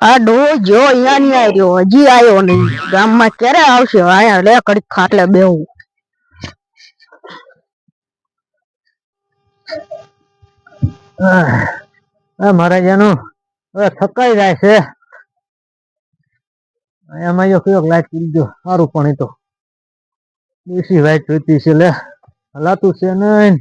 આ ડો જો અહીંયા નહીં આવ્યો, હજી આવ્યો નહીં. ગામમાં ક્યારે આવશે? અહીંયા લે કડીક ખાટલે બેહું. મારા જાનું હવે થકાઈ જાય છે. એમાં જો કયો લાઈટ કરી દો સારું, પણ એ તો દેશી લાઈટ જોઈતી છે. લે હલાતું છે નહીં.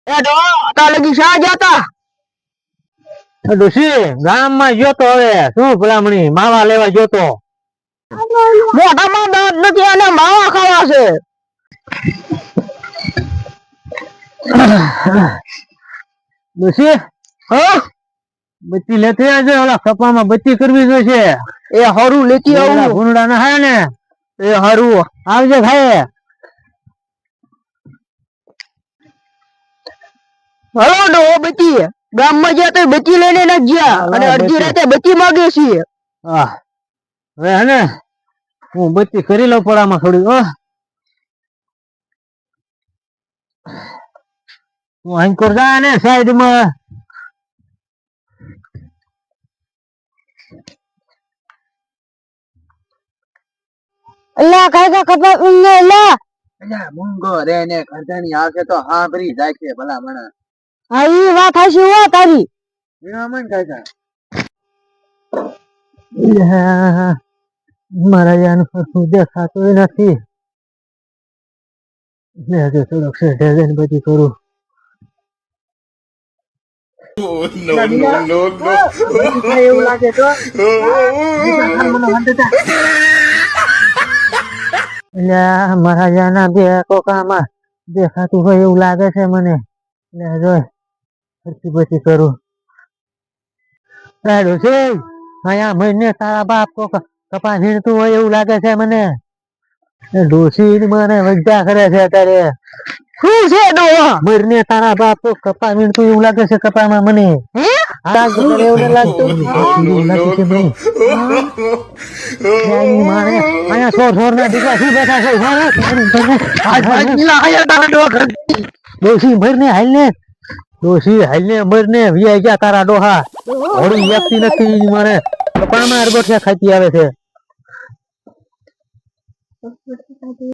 એ ડો તા લગી શા જતા? ડોશી ગામમાં જોતો હવે શું ભલામણી માવા લેવા જોતો. મોઢામાં દાંત નથી અને માવા ખાવા છે. ડોશી હા બત્તી લેતી આવજો. ઓલા કપામાં બત્તી કરવી જોઈશે. એ હારું લેતી આવું. ભૂંડા ના હે ને એ હારું આવજે ખાય. હલો ડો બત્તી ગામમાં જ્યાં તો બત્તી લઈને ન ગયા અને અડધી રાતે બત્તી માંગે છીએ. હા હવે હે ને હું બત્તી કરી લઉં પડામાં થોડી. હું અહીં કરતા ને સાઈડ માં. અલ્લા કાકા કપા ઉંગે લા. અલ્યા મૂંગો રે ને ઘરધાની આવશે તો હાંભરી જાય છે ભલા મણા. હા ઈ વાત હાચી હો તારી. એવા મન કાકા મારા જાનું કશું દેખાતું નથી. થોડોક સેઠે બધી કરું. એવું લાગે તો મારા જાના બે કોકામાં દેખાતું હોય એવું લાગે છે મને. જોઈ પછી કરું. અહીંયા મને તારા બાપ કપા વીણતું હોય એવું લાગે છે મને. ડોસી મને વજ્જા કરે છે અત્યારે. શું છે ડો? મરને તારા બાપ કપા વીણતું એવું લાગે છે. કપામાં મને એવું લાગતું અહીંયા સોર ના દીકરા શું બેઠા છે? ડોસી મરને હાલ ને. ડોસી હાલ ને મરને વિયા ગયા તારા ડોહા. હોળી એકતી નથી મને. કપામાં અરબોઠિયા ખાતી આવે છે.